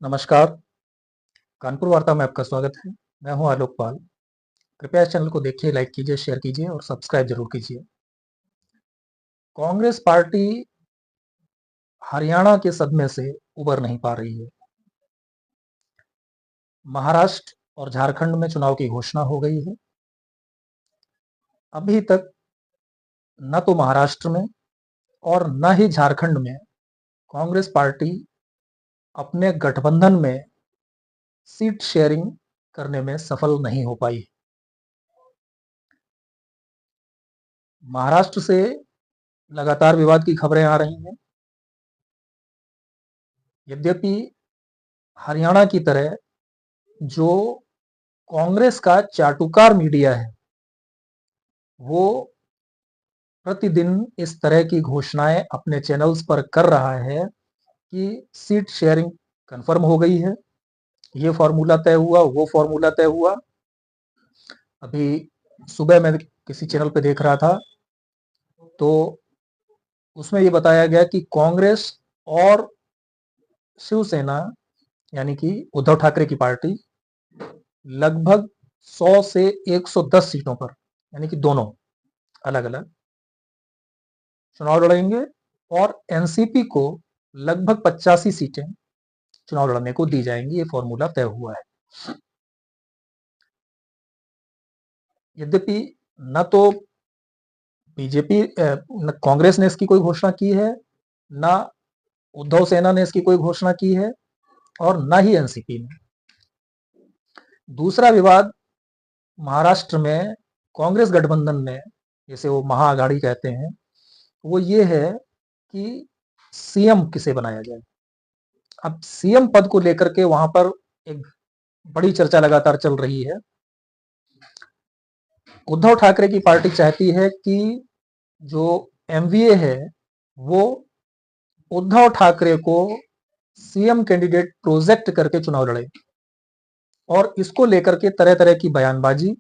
नमस्कार, कानपुर वार्ता में आपका स्वागत है। मैं हूं आलोक पाल। कृपया इस चैनल को देखिए, लाइक कीजिए, शेयर कीजिए और सब्सक्राइब जरूर कीजिए। कांग्रेस पार्टी हरियाणा के सदमे से उबर नहीं पा रही है। महाराष्ट्र और झारखंड में चुनाव की घोषणा हो गई है। अभी तक न तो महाराष्ट्र में और न ही झारखंड में कांग्रेस पार्टी अपने गठबंधन में सीट शेयरिंग करने में सफल नहीं हो पाई। महाराष्ट्र से लगातार विवाद की खबरें आ रही हैं। यद्यपि हरियाणा की तरह जो कांग्रेस का चाटुकार मीडिया है, वो प्रतिदिन इस तरह की घोषणाएं अपने चैनल्स पर कर रहा है कि सीट शेयरिंग कंफर्म हो गई है, ये फॉर्मूला तय हुआ, वो फॉर्मूला तय हुआ। अभी सुबह मैं किसी चैनल पे देख रहा था, तो उसमें ये बताया गया कि कांग्रेस और शिवसेना यानी कि उद्धव ठाकरे की पार्टी लगभग 100 से 110 सीटों पर, यानी कि दोनों अलग अलग चुनाव लड़ेंगे और एनसीपी को लगभग 85 सीटें चुनाव लड़ने को दी जाएंगी। ये फॉर्मूला तय हुआ है। यद्यपि न तो बीजेपी न कांग्रेस ने इसकी कोई घोषणा की है, न उद्धव सेना ने इसकी कोई घोषणा की है और न ही एनसीपी ने। दूसरा विवाद महाराष्ट्र में कांग्रेस गठबंधन में, जिसे वो महाआघाड़ी कहते हैं, वो ये है कि सीएम किसे बनाया जाए। अब सीएम पद को लेकर के वहां पर एक बड़ी चर्चा लगातार चल रही है। उद्धव ठाकरे की पार्टी चाहती है कि जो एमवीए है वो उद्धव ठाकरे को सीएम कैंडिडेट प्रोजेक्ट करके चुनाव लड़े, और इसको लेकर के तरह तरह की बयानबाजी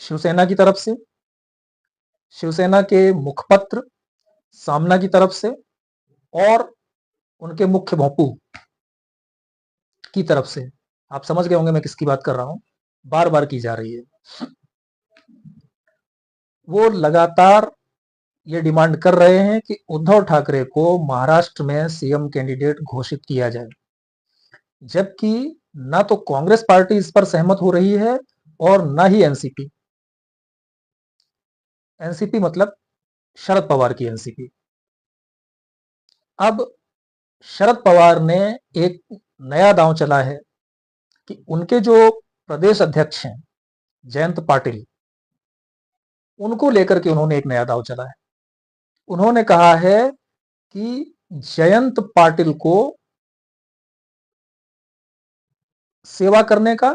शिवसेना की तरफ से, शिवसेना के मुखपत्र सामना की तरफ से और उनके मुख्य भोंपू की तरफ से, आप समझ गए होंगे मैं किसकी बात कर रहा हूं, बार बार की जा रही है। वो लगातार ये डिमांड कर रहे हैं कि उद्धव ठाकरे को महाराष्ट्र में सीएम कैंडिडेट घोषित किया जाए, जबकि ना तो कांग्रेस पार्टी इस पर सहमत हो रही है और ना ही एनसीपी। एनसीपी मतलब शरद पवार की एनसीपी। अब शरद पवार ने एक नया दांव चला है कि उनके जो प्रदेश अध्यक्ष हैं जयंत पाटिल, उनको लेकर के उन्होंने एक नया दांव चला है। उन्होंने कहा है कि जयंत पाटिल को सेवा करने का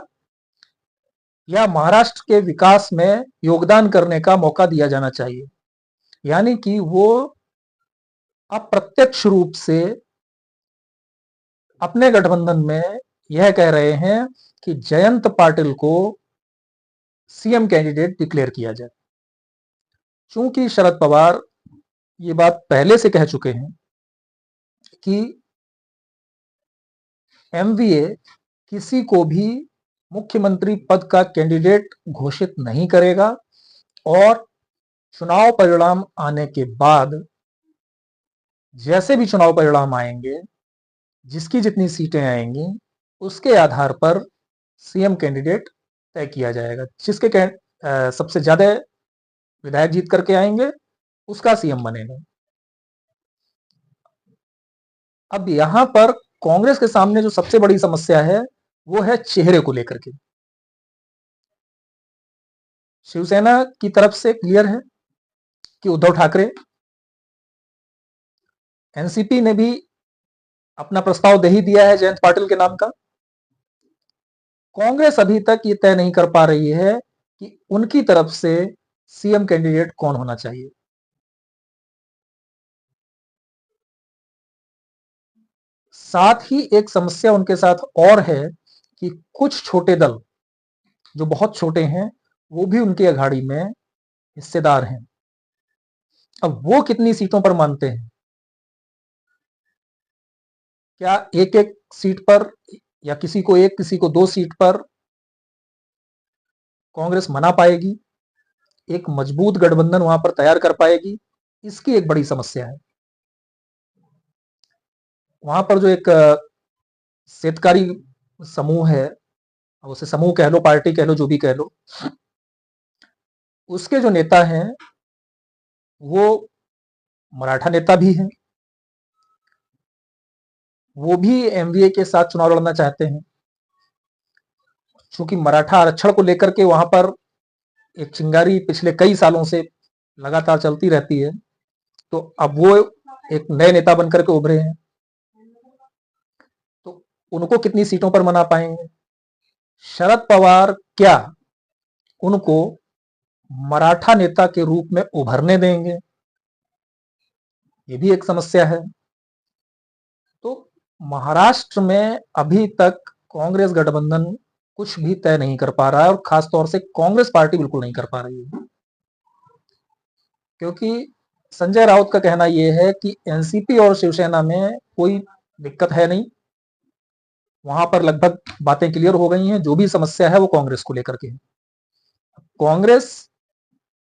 या महाराष्ट्र के विकास में योगदान करने का मौका दिया जाना चाहिए। यानी कि वो अप्रत्यक्ष रूप से अपने गठबंधन में यह कह रहे हैं कि जयंत पाटिल को सीएम कैंडिडेट डिक्लेयर किया जाए। चूंकि शरद पवार ये बात पहले से कह चुके हैं कि एमवीए किसी को भी मुख्यमंत्री पद का कैंडिडेट घोषित नहीं करेगा, और चुनाव परिणाम आने के बाद जैसे भी चुनाव परिणाम आएंगे, जिसकी जितनी सीटें आएंगी उसके आधार पर सीएम कैंडिडेट तय किया जाएगा। जिसके सबसे ज्यादा विधायक जीत करके आएंगे उसका सीएम बनेगा। अब यहां पर कांग्रेस के सामने जो सबसे बड़ी समस्या है वो है चेहरे को लेकर के। शिवसेना की तरफ से क्लियर है कि उद्धव ठाकरे, एनसीपी ने भी अपना प्रस्ताव दे ही दिया है जयंत पाटिल के नाम का। कांग्रेस अभी तक ये तय नहीं कर पा रही है कि उनकी तरफ से सीएम कैंडिडेट कौन होना चाहिए। साथ ही एक समस्या उनके साथ और है कि कुछ छोटे दल जो बहुत छोटे हैं वो भी उनकी अघाड़ी में हिस्सेदार हैं। अब वो कितनी सीटों पर मानते हैं क्या एक एक सीट पर या किसी को एक किसी को 2 सीट पर कांग्रेस मना पाएगी, एक मजबूत गठबंधन वहां पर तैयार कर पाएगी? इसकी एक बड़ी समस्या है। वहां पर जो एक शेतकारी समूह है, उसे समूह कह लो, पार्टी कह लो, जो भी कह लो, उसके जो नेता हैं वो मराठा नेता भी हैं, वो भी एमवीए के साथ चुनाव लड़ना चाहते हैं। चूंकि मराठा आरक्षण को लेकर के वहां पर एक चिंगारी पिछले कई सालों से लगातार चलती रहती है, तो अब वो एक नए नेता बनकर के उभरे हैं, तो उनको कितनी सीटों पर मना पाएंगे? शरद पवार क्या उनको मराठा नेता के रूप में उभरने देंगे? ये भी एक समस्या है। तो महाराष्ट्र में अभी तक कांग्रेस गठबंधन कुछ भी तय नहीं कर पा रहा है, और खासतौर से कांग्रेस पार्टी बिल्कुल नहीं कर पा रही है, क्योंकि संजय राउत का कहना यह है कि एनसीपी और शिवसेना में कोई दिक्कत है नहीं, वहां पर लगभग बातें क्लियर हो गई हैं, जो भी समस्या है वो कांग्रेस को लेकर के है। कांग्रेस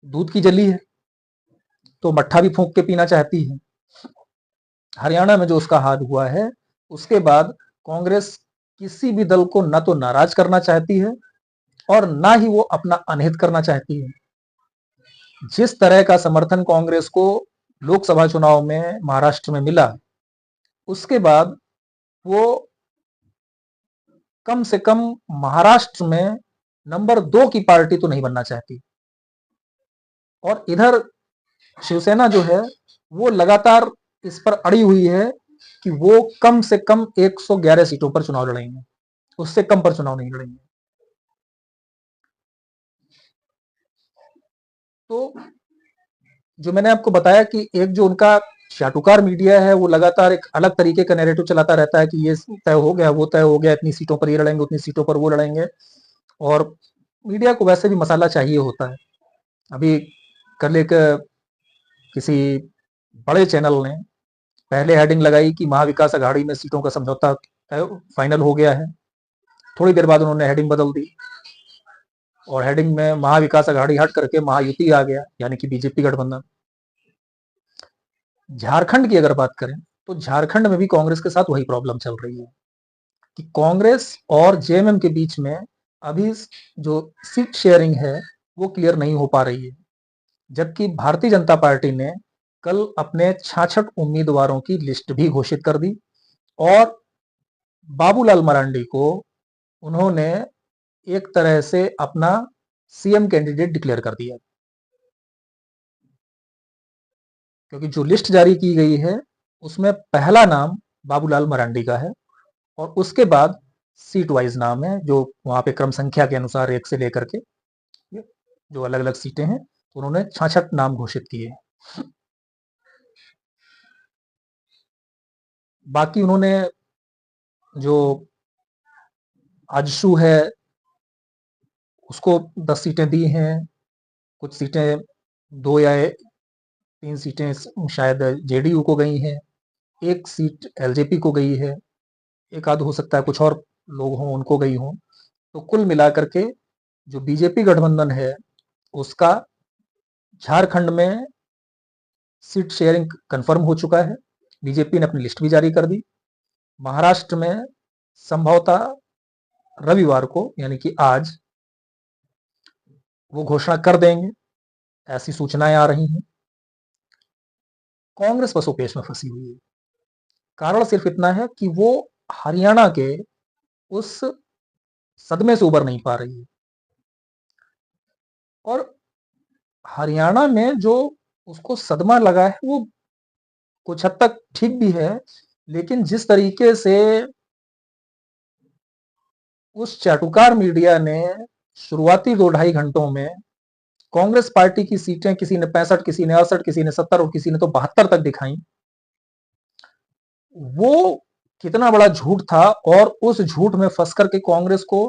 दूध की जली है तो मट्ठा भी फूंक के पीना चाहती है। हरियाणा में जो उसका हाल हुआ है, उसके बाद कांग्रेस किसी भी दल को न तो नाराज करना चाहती है और ना ही वो अपना अनहित करना चाहती है। जिस तरह का समर्थन कांग्रेस को लोकसभा चुनाव में महाराष्ट्र में मिला, उसके बाद वो कम से कम महाराष्ट्र में नंबर 2 की पार्टी तो नहीं बनना चाहती। और इधर शिवसेना जो है वो लगातार इस पर अड़ी हुई है कि वो कम से कम 111 सीटों पर चुनाव लड़ेंगे, उससे कम पर चुनाव नहीं लड़ेंगे। तो जो मैंने आपको बताया कि एक जो उनका चाटुकार मीडिया है, वो लगातार एक अलग तरीके का नैरेटिव चलाता रहता है कि ये तय हो गया, वो तय हो गया, इतनी सीटों पर ये लड़ेंगे, उतनी सीटों पर वो लड़ेंगे। और मीडिया को वैसे भी मसाला चाहिए होता है। अभी कल एक किसी बड़े चैनल ने पहले हेडिंग लगाई कि महाविकास अघाड़ी में सीटों का समझौता फाइनल हो गया है। थोड़ी देर बाद उन्होंने हेडिंग बदल दी और हेडिंग में महाविकास अघाड़ी हट करके महायुति आ गया, यानी कि बीजेपी गठबंधन। झारखंड की अगर बात करें तो झारखंड में भी कांग्रेस के साथ वही प्रॉब्लम चल रही है कि कांग्रेस और जेएमएम के बीच में अभी जो सीट शेयरिंग है वो क्लियर नहीं हो पा रही है। जबकि भारतीय जनता पार्टी ने कल अपने 66 उम्मीदवारों की लिस्ट भी घोषित कर दी और बाबूलाल मरांडी को उन्होंने एक तरह से अपना सीएम कैंडिडेट डिक्लेयर कर दिया, क्योंकि जो लिस्ट जारी की गई है उसमें पहला नाम बाबूलाल मरांडी का है और उसके बाद सीट वाइज नाम है, जो वहां पे क्रम संख्या के अनुसार 1 से लेकर के जो अलग अलग सीटें हैं, तो उन्होंने 66 नाम घोषित किए। बाकी उन्होंने जो आजसू है उसको 10 सीटें दी हैं, कुछ सीटें 2 या 3 सीटें शायद जेडीयू को गई हैं, 1 सीट एलजेपी को गई है, एक आध हो सकता है कुछ और लोग हों उनको गई हों। तो कुल मिलाकर के जो बीजेपी गठबंधन है उसका झारखंड में सीट शेयरिंग कंफर्म हो चुका है। बीजेपी ने अपनी लिस्ट भी जारी कर दी। महाराष्ट्र में संभवतः रविवार को, यानी कि आज, वो घोषणा कर देंगे, ऐसी सूचनाएं आ रही हैं। कांग्रेस पसोपेश में फंसी हुई है। कारण सिर्फ इतना है कि वो हरियाणा के उस सदमे से उबर नहीं पा रही है। और हरियाणा में जो उसको सदमा लगा है वो कुछ हद तक ठीक भी है, लेकिन जिस तरीके से उस चाटुकार मीडिया ने शुरुआती 2-2.5 घंटों में कांग्रेस पार्टी की सीटें किसी ने 65, किसी ने 68, किसी ने 70 और किसी ने तो 72 तक दिखाई, वो कितना बड़ा झूठ था। और उस झूठ में फंस करके कांग्रेस को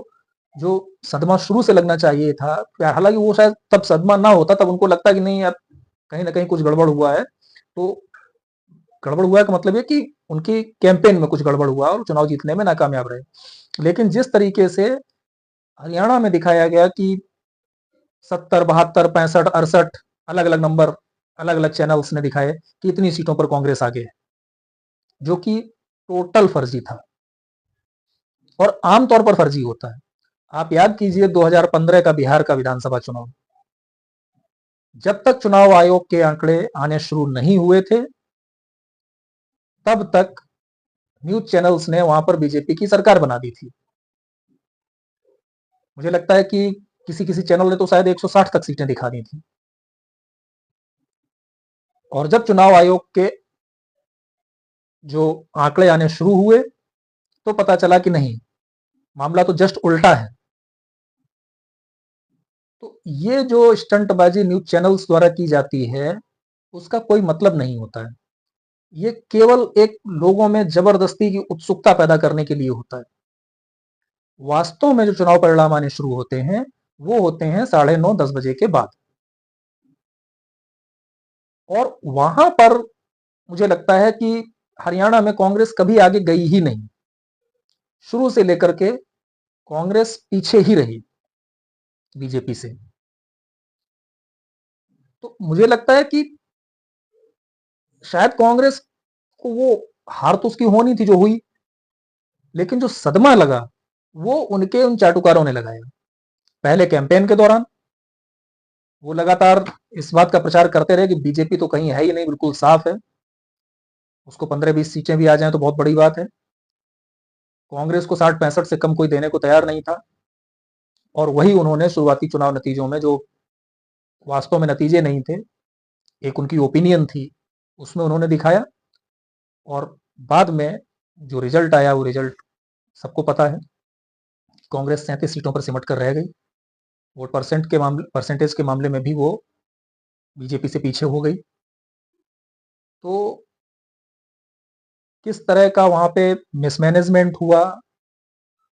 जो सदमा शुरू से लगना चाहिए था, हालांकि वो शायद तब सदमा ना होता, तब उनको लगता कि नहीं यार कहीं ना कहीं कुछ गड़बड़ हुआ है। तो गड़बड़ हुआ का मतलब है कि उनकी कैंपेन में कुछ गड़बड़ हुआ और चुनाव जीतने में नाकामयाब रहे। लेकिन जिस तरीके से हरियाणा में दिखाया गया कि 70, 72, 65, 68 अलग अलग नंबर अलग अलग चैनल्स ने दिखाए कि इतनी सीटों पर कांग्रेस आगे है, जो कि टोटल फर्जी था और आमतौर पर फर्जी होता है। आप याद कीजिए 2015 का बिहार का विधानसभा चुनाव, जब तक चुनाव आयोग के आंकड़े आने शुरू नहीं हुए थे तब तक न्यूज चैनल्स ने वहां पर बीजेपी की सरकार बना दी थी। मुझे लगता है कि किसी किसी चैनल ने तो शायद 160 तक सीटें दिखा दी थी। और जब चुनाव आयोग के जो आंकड़े आने शुरू हुए तो पता चला कि नहीं, मामला तो जस्ट उल्टा है। तो ये जो स्टंटबाजी न्यूज चैनल्स द्वारा की जाती है उसका कोई मतलब नहीं होता है। ये केवल एक लोगों में जबरदस्ती की उत्सुकता पैदा करने के लिए होता है। वास्तव में जो चुनाव परिणाम आने शुरू होते हैं वो होते हैं 9:30 10 बजे के बाद, और वहां पर मुझे लगता है कि हरियाणा में कांग्रेस कभी आगे गई ही नहीं। शुरू से लेकर के कांग्रेस पीछे ही रही बीजेपी से। तो मुझे लगता है कि शायद कांग्रेस को वो हार तो उसकी होनी थी जो हुई, लेकिन जो सदमा लगा वो उनके उन चाटुकारों ने लगाया। पहले कैंपेन के दौरान वो लगातार इस बात का प्रचार करते रहे कि बीजेपी तो कहीं है ही नहीं, बिल्कुल साफ है, उसको 15-20 सीटें भी आ जाएं तो बहुत बड़ी बात है। कांग्रेस को 60-65 से कम कोई देने को तैयार नहीं था। और वही उन्होंने शुरुआती चुनाव नतीजों में, जो वास्तव में नतीजे नहीं थे, एक उनकी ओपिनियन थी, उसमें उन्होंने दिखाया। और बाद में जो रिजल्ट आया वो रिजल्ट सबको पता है। कांग्रेस 37 सीटों पर सिमट कर रह गई। वोट परसेंटेज के मामले में भी वो बीजेपी से पीछे हो गई। तो किस तरह का वहां पे मिसमैनेजमेंट हुआ,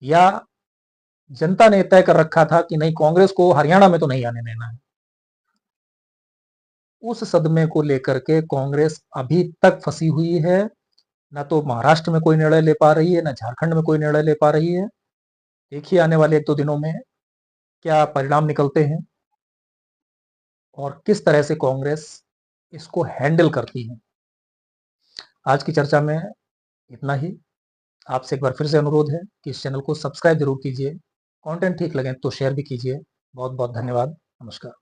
या जनता ने तय कर रखा था कि नहीं कांग्रेस को हरियाणा में तो नहीं आने देना है, उस सदमे को लेकर के कांग्रेस अभी तक फंसी हुई है। ना तो महाराष्ट्र में कोई निर्णय ले पा रही है, ना झारखंड में कोई निर्णय ले पा रही है। देखिए आने वाले 1-2 दिनों में क्या परिणाम निकलते हैं और किस तरह से कांग्रेस इसको हैंडल करती है। आज की चर्चा में इतना ही। आपसे एक बार फिर से अनुरोध है कि इस चैनल को सब्सक्राइब जरूर कीजिए। कंटेंट ठीक लगे तो शेयर भी कीजिए। बहुत बहुत धन्यवाद। नमस्कार।